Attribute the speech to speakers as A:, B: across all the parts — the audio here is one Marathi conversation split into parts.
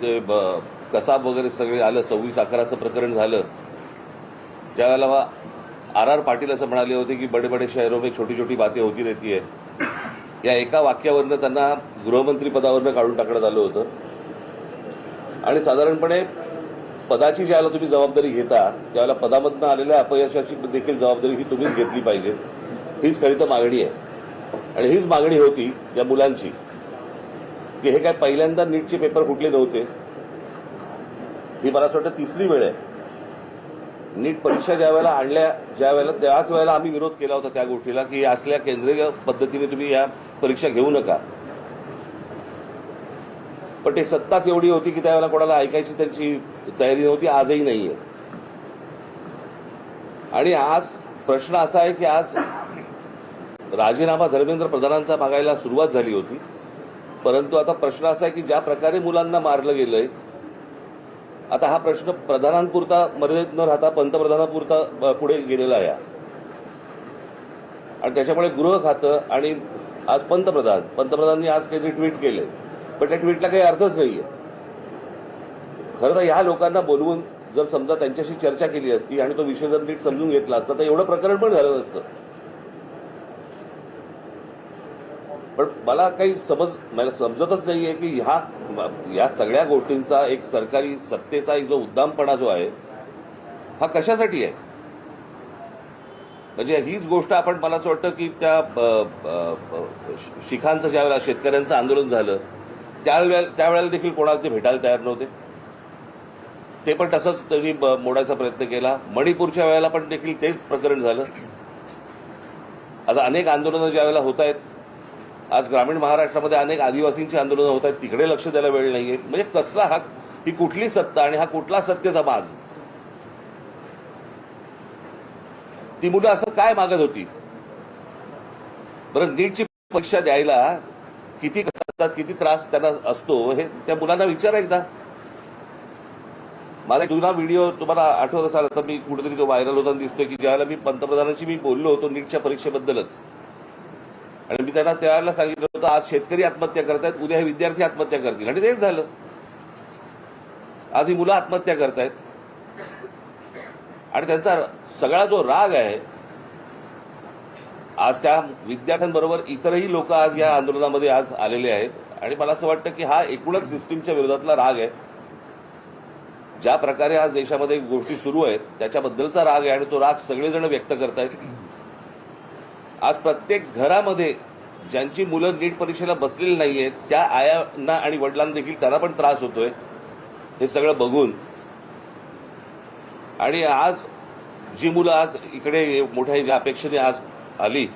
A: ते कसाब वगैरे सगळे आलं, 26/11चं प्रकरण झालं, त्यावेळेला आर पाटील असं म्हणाले होते की बडे बडे शहरों में छोटी छोटी बातें होती रहती है. या एका वाक्यावरनं त्यांना गृहमंत्री पदावरनं काढून टाकण्यात आलं होतं. आणि साधारणपणे पदाची ज्यावेळेला तुम्ही जबाबदारी घेता त्यावेळेला पदामधनं आलेल्या अपयशाची देखील जबाबदारी ही तुम्हीच घेतली पाहिजे. हीच खरी तर मागणी आहे. आणि हीच मागणी होती या मुलांची की हे काय पहिल्यांदा नीटचे पेपर फुटले नव्हते. ही मला असं वाटतं तिसरी वेळ आहे. नीट परीक्षा ज्यावेळेला त्याच वेळेला आम्ही विरोध केला होता त्या गोष्टीला की असल्या केंद्रीय पद्धतीने तुम्ही या परीक्षा घेऊ नका. पण ते सत्ताच एवढी होती की त्यावेळेला कोणाला ऐकायची त्यांची तयारी नव्हती. आजही नाहीये. आणि आज प्रश्न असा आहे की आज राजीनामा धर्मेंद्र प्रधानांचा मागायला सुरुवात झाली होती. परंतु आता प्रश्न असा आहे की ज्या प्रकारे मुलांना मारलं गेलंय, आता हा प्रश्न प्रधानांपुरता मर्यादित न राहता पंतप्रधानांपुरता पुढे गेलेला आहे. आणि त्याच्यामुळे गृह खातं आणि आज पंतप्रधानांनी आज काहीतरी ट्विट केलंय, पण त्या ट्विटला काही अर्थच नाहीये. खरं तर ह्या लोकांना बोलवून जर समजा त्यांच्याशी चर्चा केली असती आणि तो विषय जर नीट समजून घेतला असता तर एवढं प्रकरण पण झालं नसतं. पण मला काही मला समजतच नाहीये की या सगळ्या गोष्टींचा एक सरकारी सत्तेचा एक जो उद्दामपणा जो आहे हा कशासाठी आहे. म्हणजे हीच गोष्ट आपण मला असं वाटतं की त्या शिखांचं ज्यावेळेला शेतकऱ्यांचं आंदोलन झालं त्यावेळेला देखील कोणाला ते भेटायला तयार नव्हते. ते पण तसंच त्यांनी मोडायचा प्रयत्न केला. मणिपूरच्या वेळेला पण देखील तेच प्रकरण झालं. आता अनेक आंदोलनं ज्यावेळेला होत आहेत, आज ग्रामीण महाराष्ट्रामध्ये अनेक आदिवासींची आंदोलनं होत आहेत, तिकडे लक्ष द्यायला वेळ नाहीये. म्हणजे कसला हा, ही कुठली सत्ता आणि हा कुठला सत्तेचा बाज. ती मुलं असं काय मागत होती बरं. नीटची परीक्षा द्यायला किती करतात, किती त्रास त्यांना असतो हे त्या मुलांना विचारा एकदा. माझा जुना व्हिडिओ तुम्हाला आठवत असाल, तर मी कुठेतरी तो व्हायरल होताना दिसतोय की ज्यावेळेला मी पंतप्रधानांशी मी बोललो होतो नीटच्या परीक्षेबद्दलच. आणि मी त्यांना त्यावेळेला सांगितलं होतं आज शेतकरी आत्महत्या करतायत, उद्या हे विद्यार्थी आत्महत्या करतील. आणि तेच झालं. आज ही मुलं आत्महत्या करतायत. आणि त्यांचा सगळा जो राग आहे, आज त्या विद्यार्थ्यांबरोबर इतरही लोक आज या आंदोलनामध्ये आज आलेले आहेत. आणि मला असं वाटतं की हा एकूणच सिस्टीमच्या विरोधातला राग आहे. ज्या प्रकारे आज देशामध्ये गोष्टी सुरू आहेत त्याच्याबद्दलचा राग आहे आणि तो राग सगळेजण व्यक्त करतायत. आज प्रत्येक घरामध्ये ज्यांची मुलं नीट परीक्षेला बसलेली नाहीयेत त्या आयांना आणि वडिलांना देखील त्यांना पण त्रास होतोय हे सगळं बघून. आणि आज जी मुलं आज इकडे मोठ्या ज्या अपेक्षेने आज आली,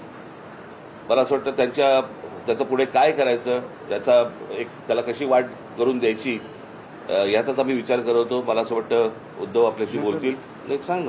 A: मला असं वाटतं त्याचं पुढे काय करायचं, त्याला कशी वाट करून द्यायची याचाच आम्ही विचार करत होतो. मला असं वाटतं उद्धव आपल्याशी बोलतील. सांग ना.